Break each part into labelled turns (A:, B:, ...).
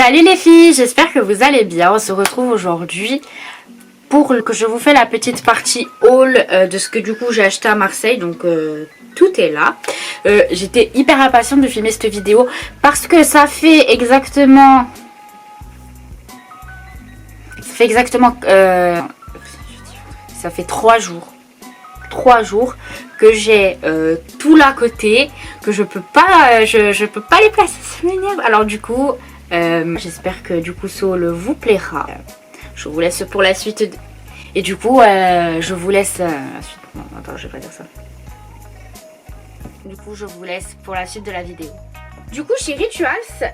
A: Salut les filles, j'espère que vous allez bien. On se retrouve aujourd'hui pour que je vous fais la petite partie haul de ce que du coup j'ai acheté à Marseille. Donc tout est là. J'étais hyper impatiente de filmer cette vidéo parce que ça fait exactement... Ça fait 3 jours. 3 jours que j'ai tout là à côté, que je peux pas les placer, ça m'énerve. Alors du coup j'espère que du coup ce haul vous plaira. Je vous laisse pour la suite et du coup je vous laisse la suite. Non, attends, je vais pas dire ça. Du coup je vous laisse pour la suite de la vidéo. Du coup chez Rituals,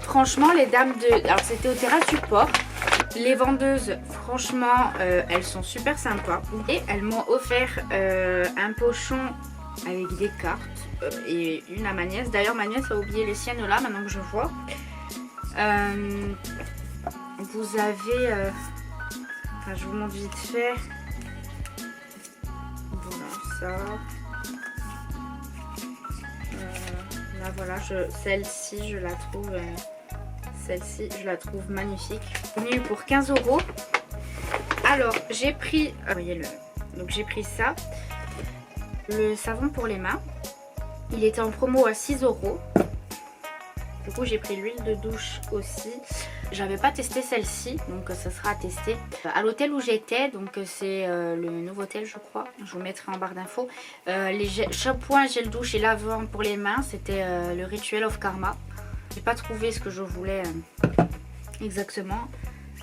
A: franchement les dames de... Alors c'était au Terrasse du Port. Les vendeuses, franchement, elles sont super sympas. Et elles m'ont offert un pochon avec des cartes et une à ma nièce. D'ailleurs, ma nièce a oublié les siennes là, maintenant que je vois. Vous avez... Enfin, je vous montre vite fait. Voilà, ça. Là, voilà, celle-ci, je la trouve... Celle-ci, je la trouve magnifique. Venue pour 15 €. Alors, j'ai pris... voyez-le. Donc, j'ai pris ça. Le savon pour les mains. Il était en promo à 6 €. Du coup, j'ai pris l'huile de douche aussi. J'avais pas testé celle-ci, donc ça sera à tester. À l'hôtel où j'étais, donc c'est le nouveau hôtel, je crois. Je vous mettrai en barre d'infos. Les shampoings, gel douche et lavant pour les mains, c'était le Ritual of Karma. J'ai pas trouvé ce que je voulais exactement.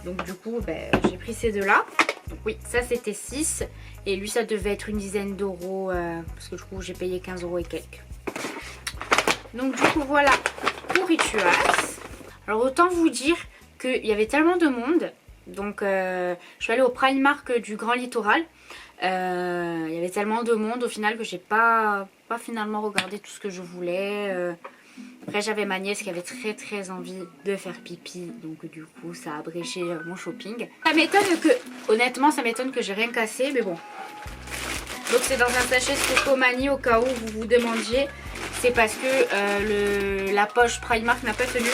A: Donc du coup j'ai pris ces deux là. Donc oui, ça c'était 6. Et lui ça devait être une dizaine d'euros. Parce que du coup j'ai payé 15 € et quelques. Donc du coup voilà pour Rituals. Alors autant vous dire qu'il y avait tellement de monde. Donc je suis allée au Primark du Grand Littoral. Il y avait tellement de monde au final que j'ai pas finalement regardé tout ce que je voulais. Après j'avais ma nièce qui avait très envie de faire pipi, donc du coup ça a abrégé mon shopping. Ça m'étonne que, honnêtement ça m'étonne que j'ai rien cassé, mais bon. Donc c'est dans un sachet Scocomanie au cas où vous vous demandiez. C'est parce que la poche Primark n'a pas tenu.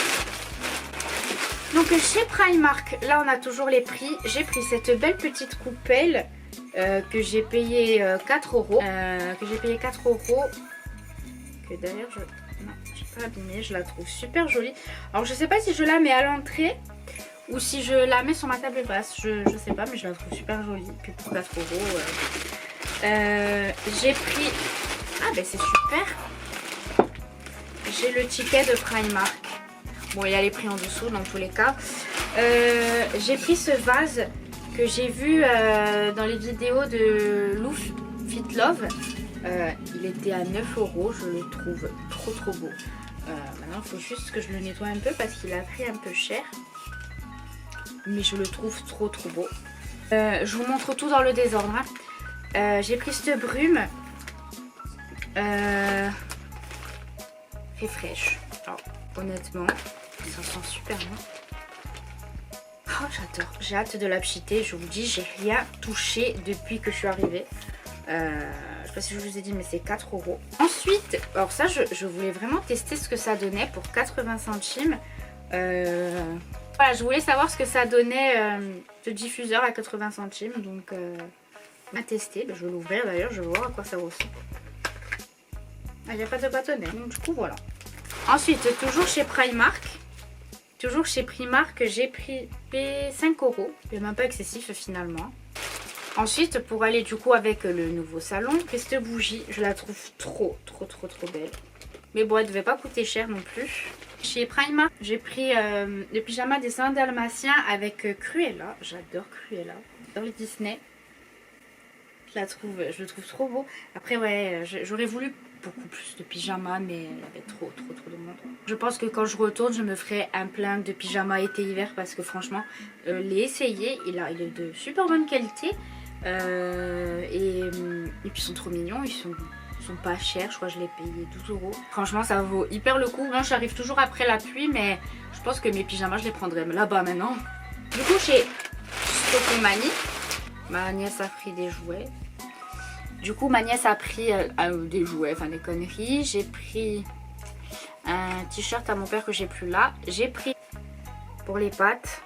A: Donc chez Primark, là on a toujours les prix. J'ai pris cette belle petite coupelle que j'ai payé 4 €. Que d'ailleurs je... Non, j'ai pas abîmé, je la trouve super jolie. Alors je sais pas si je la mets à l'entrée ou si je la mets sur ma table basse. Je sais pas, mais je la trouve super jolie. Puis pour 4 €. J'ai pris... Ah ben c'est super. J'ai le ticket de Primark. Bon, il y a les prix en dessous dans tous les cas. J'ai pris ce vase que j'ai vu dans les vidéos de Lou Fit Love. Il était à 9 €, je le trouve trop beau. Maintenant il faut juste que je le nettoie un peu parce qu'il a pris un peu cher. Mais je le trouve trop beau. Je vous montre tout dans le désordre. J'ai pris cette brume. Fait fraîche. Alors, honnêtement, ça sent super bon. Oh j'adore, j'ai hâte de la pchiter. Je vous dis, j'ai rien touché depuis que je suis arrivée. Je sais pas si je vous ai dit, mais c'est 4 €. Ensuite, alors ça je voulais vraiment tester ce que ça donnait pour 80 centimes. Voilà, je voulais savoir ce que ça donnait ce diffuseur à 80 centimes. Donc on va tester. Je vais l'ouvrir d'ailleurs, je vais voir à quoi ça ressemble. Ah, il n'y a pas de bâtonnet, donc du coup voilà. Ensuite, toujours chez Primark. J'ai pris 5 €. C'est même pas excessif finalement. Ensuite, pour aller du coup avec le nouveau salon, cette bougie, je la trouve trop belle. Mais bon, elle devait pas coûter cher non plus. Chez Primark, j'ai pris le pyjama des Saints Dalmatiens avec Cruella. J'adore Cruella. J'adore le Disney. Je le trouve trop beau. Après, ouais, j'aurais voulu beaucoup plus de pyjamas, mais il y avait trop de monde. Je pense que quand je retourne, je me ferai un plein de pyjamas été-hiver parce que franchement, les essayer, il est de super bonne qualité. Et puis ils sont trop mignons, ils sont pas chers, je crois que je l'ai payé 12 €. Franchement ça vaut hyper le coup. Moi j'arrive toujours après la pluie, mais je pense que mes pyjamas je les prendrai là-bas maintenant. Du coup chez Scocomanie, ma nièce a pris des jouets. Du coup ma nièce a pris des jouets, enfin des conneries. J'ai pris un t-shirt à mon père que j'ai plus là. J'ai pris pour les pâtes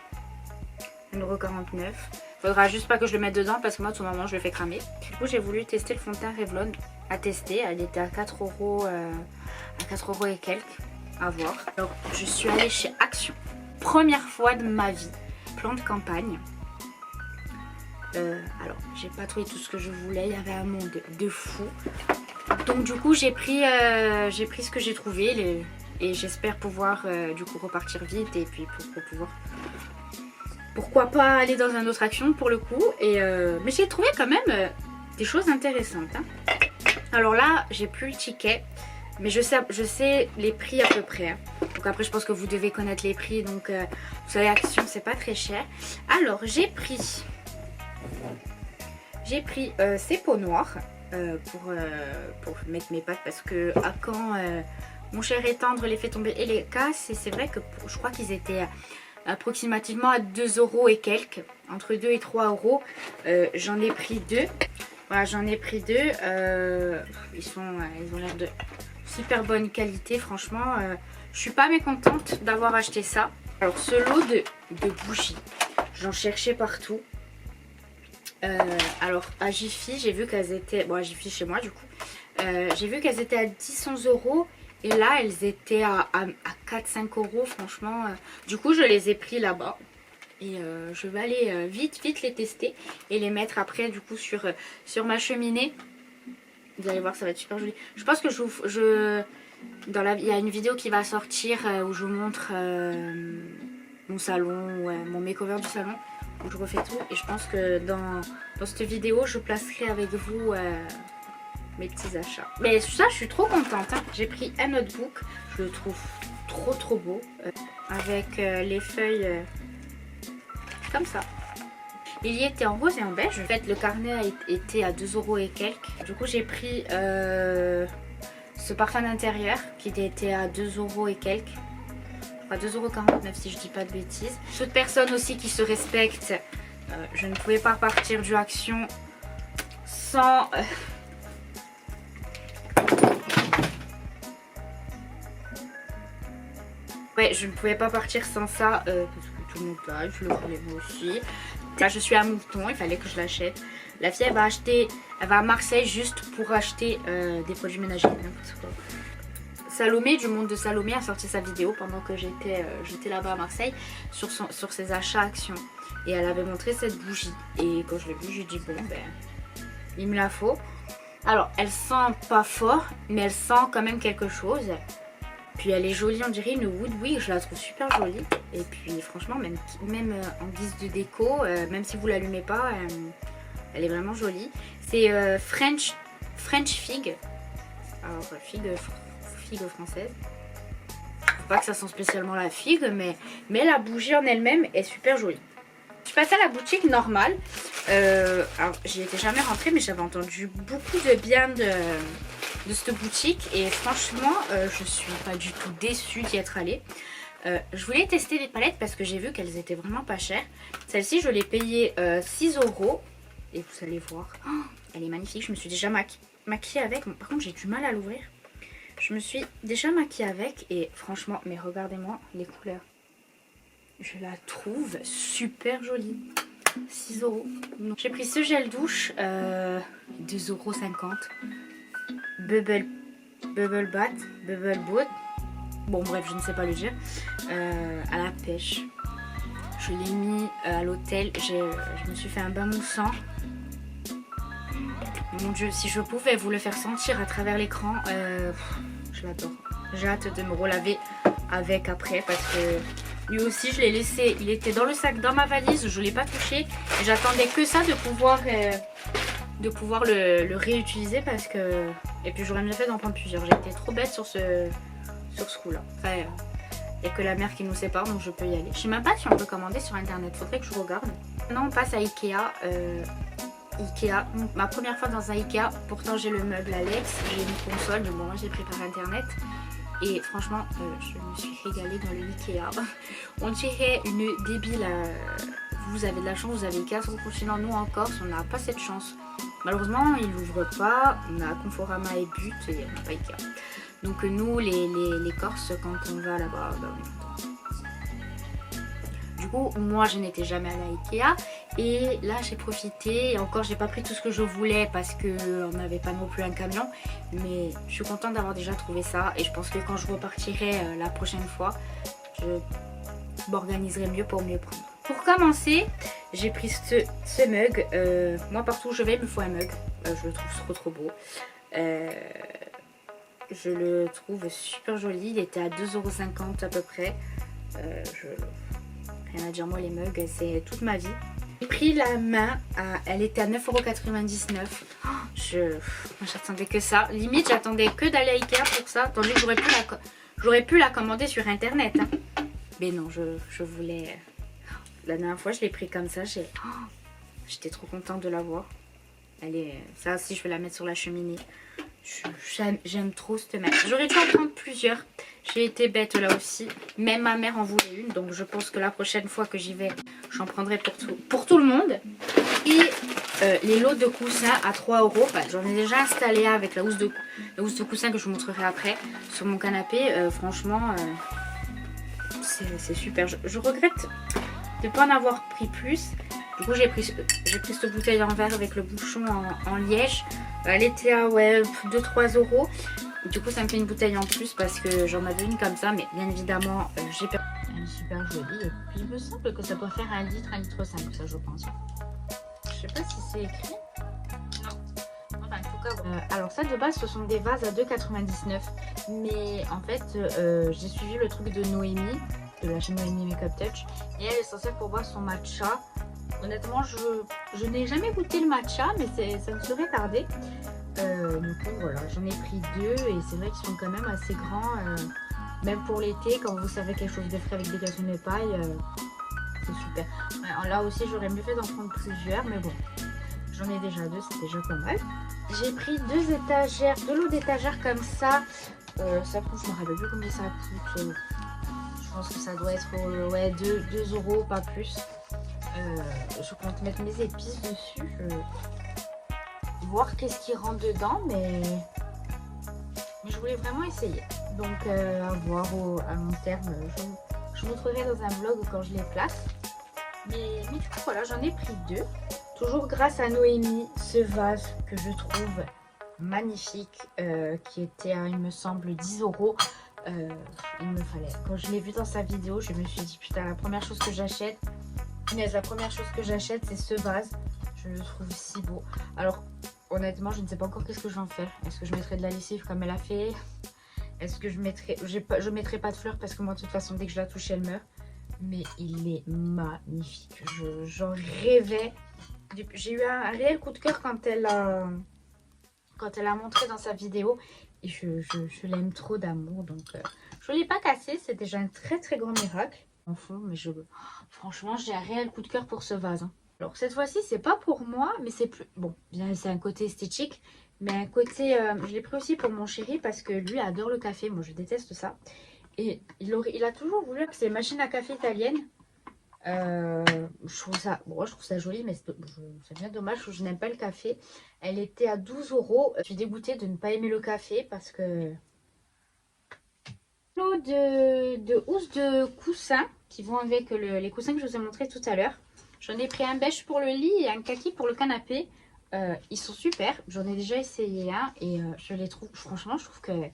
A: 1,49 €. Faudra juste pas que je le mette dedans parce que moi tout moment je le fais cramer. Du coup j'ai voulu tester le fond de teint Revlon. À tester, elle était à 4 €, à 4 € et quelques, à voir. Alors je suis allée chez Action. Première fois de ma vie, plan de campagne. Alors j'ai pas trouvé tout ce que je voulais, il y avait un monde de fou. Donc du coup j'ai pris ce que j'ai trouvé et j'espère pouvoir du coup repartir vite et puis pour pouvoir, pourquoi pas aller dans un autre Action pour le coup. Mais j'ai trouvé quand même des choses intéressantes, hein. Alors là j'ai plus le ticket, mais je sais les prix à peu près, hein. Donc après je pense que vous devez connaître les prix, donc vous savez Action c'est pas très cher. Alors j'ai pris ces peaux noires pour mettre mes pâtes parce que à quand mon cher et tendre les fait tomber et les casse, et c'est vrai que je crois qu'ils étaient approximativement à 2 € et quelques, entre 2 et 3 €. J'en ai pris deux. Voilà, j'en ai pris deux. Ils ont l'air de super bonne qualité, franchement. Je suis pas mécontente d'avoir acheté ça. Alors ce lot de bougies, j'en cherchais partout. Alors à Jiffy, j'ai vu qu'elles étaient, bon à Jiffy chez moi du coup, j'ai vu qu'elles étaient à 10-11 € et là elles étaient à 4-5 €, franchement. Du coup je les ai pris là-bas et je vais aller vite les tester et les mettre après du coup sur ma cheminée. Vous allez voir, ça va être super joli. Je pense que il y a une vidéo qui va sortir où je vous montre mon salon, mon makeover du salon, où je refais tout. Et je pense que dans cette vidéo, je placerai avec vous mes petits achats. Mais ça, je suis trop contente, hein. J'ai pris un notebook, je le trouve trop beau, avec les feuilles comme ça. Il y était en rose et en beige. En fait, le carnet était à 2 € et quelques. Du coup, j'ai pris ce parfum d'intérieur qui était à 2 € et quelques. À 2,49 € si je dis pas de bêtises. Toute personne aussi qui se respecte, je ne pouvais pas partir du Action sans... Ouais, je ne pouvais pas partir sans ça, parce que tout le monde l'a, je le voulais moi aussi. Là je suis à Mouton, il fallait que je l'achète. La fille elle va à Marseille juste pour acheter des produits ménagers. Salomé du monde de Salomé a sorti sa vidéo pendant que j'étais là-bas à Marseille sur ses achats Action. Et elle avait montré cette bougie. Et quand je l'ai vue, j'ai dit bon ben il me la faut. Alors elle sent pas fort, mais elle sent quand même quelque chose. Puis elle est jolie, on dirait une Woodwick, je la trouve super jolie. Et puis franchement, même en guise de déco, même si vous l'allumez pas, elle est vraiment jolie. C'est French Fig. Alors figue française. Faut pas que ça sent spécialement la figue, mais la bougie en elle-même est super jolie. Je suis passée à la boutique normale. Alors j'y étais jamais rentrée, mais j'avais entendu beaucoup de bien de cette boutique et franchement je suis pas du tout déçue d'y être allée. Je voulais tester les palettes parce que j'ai vu qu'elles étaient vraiment pas chères. Celle-ci je l'ai payée 6 € et vous allez voir, oh, elle est magnifique. Je me suis déjà maquillée avec, par contre j'ai du mal à l'ouvrir. Je me suis déjà maquillée avec et franchement, mais regardez-moi les couleurs, je la trouve super jolie. 6 €. J'ai pris ce gel douche 2,50 €. Bubble Bath, Bubble Boot. Bon bref, je ne sais pas le dire. À la pêche. Je l'ai mis à l'hôtel. Je me suis fait un bain moussant. Mon dieu, si je pouvais vous le faire sentir à travers l'écran, je l'adore. J'ai hâte de me relaver avec après parce que lui aussi je l'ai laissé, il était dans le sac dans ma valise, je ne l'ai pas touché. J'attendais que ça de pouvoir le réutiliser parce que... Et puis j'aurais mieux fait d'en prendre plusieurs. J'ai été trop bête sur ce coup là. Après, il n'y a que la mer qui nous sépare, donc je peux y aller. Je sais même pas si on peut commander sur internet, faudrait que je regarde. Maintenant on passe à Ikea. Ikea, ma première fois dans un Ikea. Pourtant j'ai le meuble Alex, j'ai une console, mais bon moi j'ai pris par internet. Et franchement je me suis régalée dans le Ikea. On dirait une débile. Vous avez de la chance, vous avez Ikea sur le continent. Nous en Corse on n'a pas cette chance. Malheureusement ils n'ouvrent pas. On a Conforama et But et on n'a pas Ikea. Donc nous, les Corses, quand on va là-bas, du coup, moi, je n'étais jamais allée à Ikea. Et là, j'ai profité. Et encore, j'ai pas pris tout ce que je voulais parce qu'on n'avait pas non plus un camion. Mais je suis contente d'avoir déjà trouvé ça. Et je pense que quand je repartirai la prochaine fois, je m'organiserai mieux pour me les prendre. Pour commencer, j'ai pris ce mug. Moi, partout où je vais, il me faut un mug. Je le trouve trop beau. Je le trouve super joli. Il était à 2,50 € à peu près. Rien à dire, moi les mugs, c'est toute ma vie. J'ai pris la main, elle était à 9,99 €. J'attendais que ça. Limite, j'attendais que d'aller à Ikea pour ça. Tandis que j'aurais pu la commander sur internet. Hein. Mais non, je voulais... La dernière fois, je l'ai pris comme ça. J'étais trop contente de l'avoir. Ça aussi, je vais la mettre sur la cheminée. J'aime trop cette main. J'aurais dû en prendre plusieurs. J'ai été bête là aussi. Même ma mère en voulait une. Donc je pense que la prochaine fois que j'y vais, j'en prendrai pour tout le monde. Et les lots de coussins à 3 €. Bah, j'en ai déjà installé un avec la housse de coussin que je vous montrerai après sur mon canapé. Franchement, c'est super. Je regrette de ne pas en avoir pris plus. Du coup, j'ai pris cette bouteille en verre avec le bouchon en liège. Elle était à 2-3 €. Du coup, ça me fait une bouteille en plus parce que j'en avais une comme ça. Mais bien évidemment, j'ai perdu. Elle est super jolie. Et puis, il me semble que ça doit faire 1 litre, 1,5 litre, ça, je pense. Je sais pas si c'est écrit. Non. Enfin, en tout cas, alors, ça, de base, ce sont des vases à 2,99 €. Mais en fait, j'ai suivi le truc de Noémie, de la chaîne Noémie Makeup Touch. Et elle est censée pour boire son matcha. Honnêtement, je n'ai jamais goûté le matcha, mais ça me serait tardé. Donc voilà, j'en ai pris 2 et c'est vrai qu'ils sont quand même assez grands. Même pour l'été, quand vous savez quelque chose de frais avec des gâteaux de paille, c'est super. Là aussi, j'aurais mieux fait d'en prendre plusieurs, mais bon, j'en ai déjà 2, c'est déjà pas mal. J'ai pris 2 étagères, 2 lots d'étagères comme ça. Ça coûte, je me rappelle plus combien ça coûte. Je pense que ça doit être 2 €, pas plus. Je compte mettre mes épices dessus, voir qu'est-ce qui rentre dedans, mais je voulais vraiment essayer. Donc à voir à long terme, je vous montrerai dans un vlog quand je les place. Mais du coup voilà, j'en ai pris 2. Toujours grâce à Noémie, ce vase que je trouve magnifique, qui était à, il me semble, 10 €. Il me fallait. Quand je l'ai vu dans sa vidéo, je me suis dit putain, la première chose que j'achète, c'est ce vase. Je le trouve si beau. Alors, honnêtement, je ne sais pas encore qu'est-ce que je vais en faire. Est-ce que je mettrai de la lessive comme elle a fait? Est-ce que je mettrai... Je mettrai pas de fleurs parce que moi, de toute façon, dès que je la touche, elle meurt. Mais il est magnifique. J'en rêvais. J'ai eu un réel coup de cœur quand elle a montré dans sa vidéo. Et je l'aime trop d'amour. Donc, je ne l'ai pas cassé. C'est déjà un très très grand miracle. En fond, mais franchement, j'ai un réel coup de cœur pour ce vase. Hein. Alors, cette fois-ci, c'est pas pour moi, mais c'est plus... Bon, bien, c'est un côté esthétique. Mais un côté... je l'ai pris aussi pour mon chéri parce que lui adore le café. Moi, je déteste ça. Et il a toujours voulu que c'est une machine à café italienne. Je trouve ça joli, mais c'est bien dommage que je n'aime pas le café. Elle était à 12 €. Je suis dégoûtée de ne pas aimer le café parce que... de housses de coussins qui vont avec les coussins que je vous ai montré tout à l'heure. J'en ai pris un beige pour le lit et un kaki pour le canapé. Ils sont super. J'en ai déjà essayé un et je les trouve... Franchement, je trouve que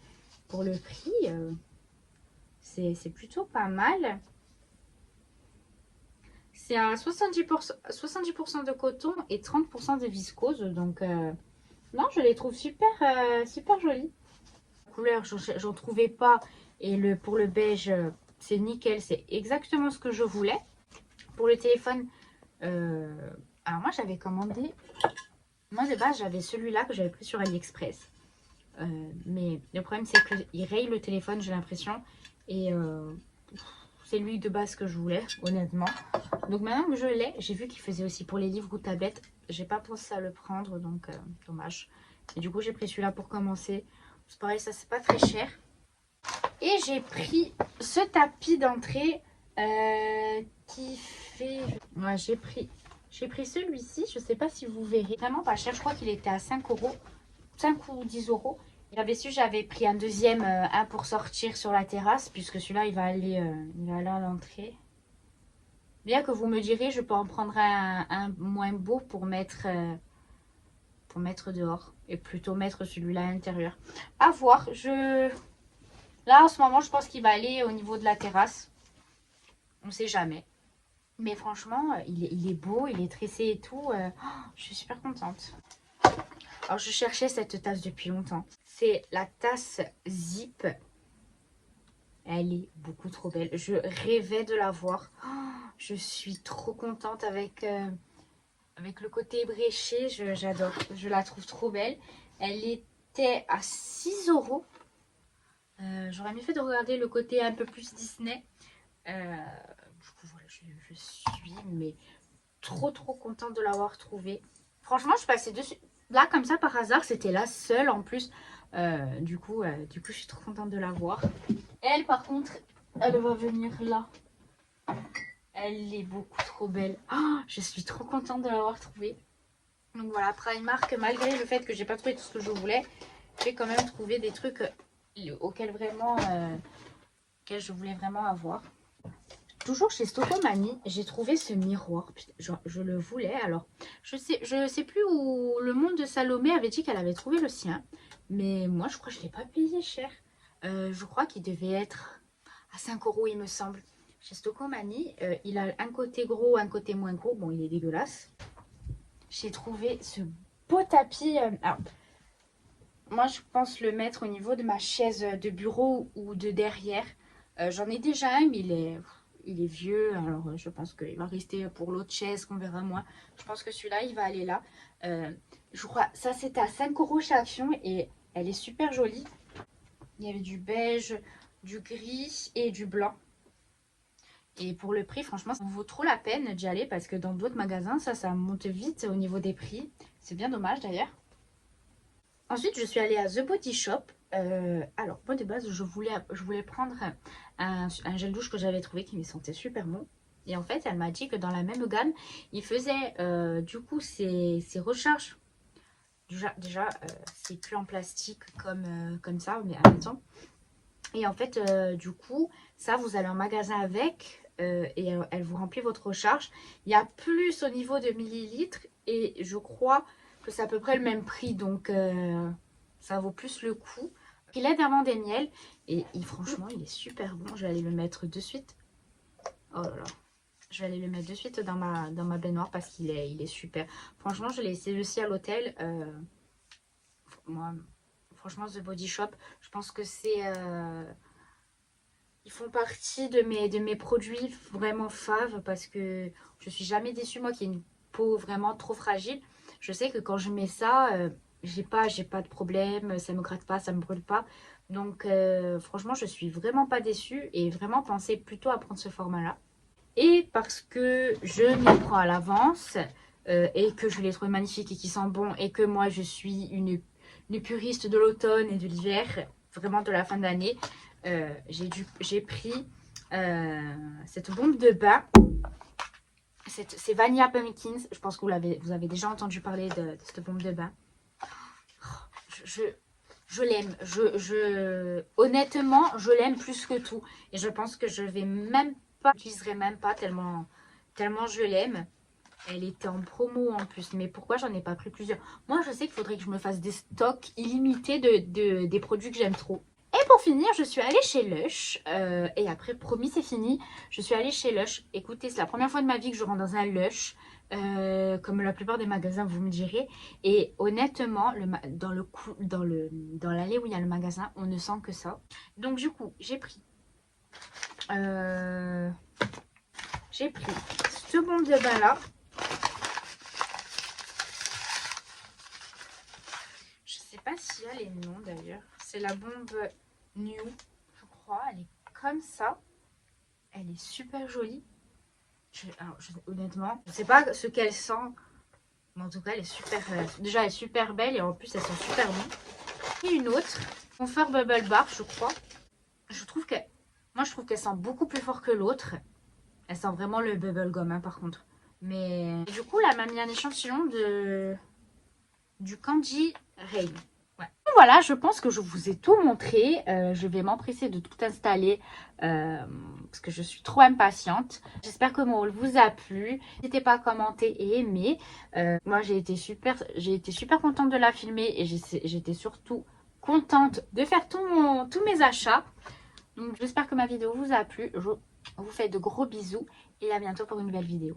A: pour le prix... c'est plutôt pas mal. C'est à 70% de coton et 30% de viscose. Donc, non, je les trouve super, super jolies. La couleur, j'en trouvais pas. Et pour le beige, c'est nickel. C'est exactement ce que je voulais. Pour le téléphone, alors moi, j'avais commandé... Moi, de base, j'avais celui-là que j'avais pris sur AliExpress. Mais le problème, c'est qu'il raye le téléphone, j'ai l'impression. Et c'est lui de base que je voulais, honnêtement. Donc maintenant que je l'ai, j'ai vu qu'il faisait aussi pour les livres ou tablettes. J'ai pas pensé à le prendre, donc dommage. Et du coup, j'ai pris celui-là pour commencer. C'est pareil, ça c'est pas très cher. Et j'ai pris ce tapis d'entrée qui fait... Ouais, j'ai pris celui-ci. Je sais pas si vous verrez. Vraiment pas cher. Je crois qu'il était à 5 €. 5 ou 10 €. J'avais su, j'avais pris un deuxième, un pour sortir sur la terrasse, puisque celui-là, il va aller à l'entrée. Bien que vous me direz, je peux en prendre un moins beau pour mettre dehors. Et plutôt mettre celui-là à l'intérieur. À voir. Là, en ce moment, je pense qu'il va aller au niveau de la terrasse. On sait jamais. Mais franchement, il est beau, il est tressé et tout. Je suis super contente. Alors, je cherchais cette tasse depuis longtemps. C'est la tasse Zip. Elle est beaucoup trop belle. Je rêvais de la voir. Je suis trop contente avec le côté ébréché. J'adore. Je la trouve trop belle. Elle était à 6 euros. J'aurais mieux fait de regarder le côté un peu plus Disney. Du coup, voilà, je suis mais trop contente de l'avoir trouvée. Franchement, je suis passée dessus. Là, comme ça, par hasard, c'était la seule en plus. Du coup, je suis trop contente de la voir. Elle, par contre, elle va venir là. Elle est beaucoup trop belle. Oh, je suis trop contente de l'avoir trouvée. Donc voilà, Primark, malgré le fait que j'ai pas trouvé tout ce que je voulais, j'ai quand même trouvé des trucs auxquels je voulais vraiment avoir. Toujours chez Stokomani, j'ai trouvé ce miroir. Je le voulais. Alors, je sais plus où le monde de Salomé avait dit qu'elle avait trouvé le sien. Mais moi, je crois que je ne l'ai pas payé cher. Je crois qu'il devait être à 5 euros, il me semble. Chez Stokomani, il a un côté gros, un côté moins gros. Bon, il est dégueulasse. J'ai trouvé ce beau tapis. Alors, moi, je pense le mettre au niveau de ma chaise de bureau ou de derrière. J'en ai déjà un, mais il est vieux. Alors, je pense qu'il va rester pour l'autre chaise qu'on verra moins. Je pense que celui-là, il va aller là. Je crois, ça, c'était à 5 euros chez Action et elle est super jolie. Il y avait du beige, du gris et du blanc. Et pour le prix, franchement, ça vaut trop la peine d'y aller parce que dans d'autres magasins, ça monte vite au niveau des prix. C'est bien dommage d'ailleurs. Ensuite, je suis allée à The Body Shop. Alors, moi de base, je voulais prendre un gel douche que j'avais trouvé qui me sentait super bon. Et en fait, elle m'a dit que dans la même gamme, il faisait du coup ses recharges. Déjà c'est plus en plastique comme ça, mais en même temps. Et en fait, du coup, ça, vous allez en magasin avec et elle vous remplit votre recharge. Il y a plus au niveau de millilitres et je crois que c'est à peu près le même prix. Donc, ça vaut plus le coup. Il est d'amande des miels et franchement, il est super bon. Je vais aller le mettre de suite. Oh là là. Je vais aller le mettre de suite dans ma baignoire parce qu'il est super. Franchement, je l'ai essayé aussi à l'hôtel. Moi, franchement, The Body Shop, je pense que c'est... ils font partie de mes produits vraiment faves parce que je suis jamais déçue. Moi qui ai une peau vraiment trop fragile, je sais que quand je mets ça, j'ai pas de problème, ça me gratte pas, ça me brûle pas. Donc franchement, je suis vraiment pas déçue et vraiment pensais plutôt à prendre ce format-là. Et parce que je m'y prends à l'avance et que je les trouve magnifiques et qui sentent bon et que moi je suis une puriste de l'automne et de l'hiver, vraiment de la fin d'année, j'ai pris cette bombe de bain. C'est Vanilla Pumpkins. Je pense que vous avez déjà entendu parler de cette bombe de bain. Je l'aime. Honnêtement, je l'aime plus que tout. Et je pense que je vais même pas, j'utiliserai même pas tellement je l'aime. Elle était en promo en plus. Mais pourquoi j'en ai pas pris plusieurs? Moi, je sais qu'il faudrait que je me fasse des stocks illimités des produits que j'aime trop. Et pour finir, je suis allée chez Lush. Et après, promis, c'est fini. Je suis allée chez Lush. Écoutez, c'est la première fois de ma vie que je rentre dans un Lush. Comme la plupart des magasins, vous me direz. Et honnêtement, dans l'allée où il y a le magasin, on ne sent que ça. Donc du coup, j'ai pris ce bombe de bain là. Je sais pas s'il y a les noms d'ailleurs. C'est la bombe New, je crois. Elle est comme ça. Elle est super jolie. Honnêtement, je sais pas ce qu'elle sent. Mais en tout cas, elle est super. Déjà, elle est super belle et en plus, elle sent super bon. Et une autre, Comfort Bubble Bar, je crois. Moi, je trouve qu'elle sent beaucoup plus fort que l'autre. Elle sent vraiment le bubblegum, hein, par contre. Mais du coup, là, elle m'a mis un échantillon du Candy Rain. Ouais. voilà, je pense que je vous ai tout montré. Je vais m'empresser de tout installer parce que je suis trop impatiente. J'espère que mon haul vous a plu. N'hésitez pas à commenter et aimer. Moi, j'ai été super contente de la filmer et j'étais surtout contente de faire tous mes achats. Donc, j'espère que ma vidéo vous a plu. Je vous fais de gros bisous et à bientôt pour une nouvelle vidéo.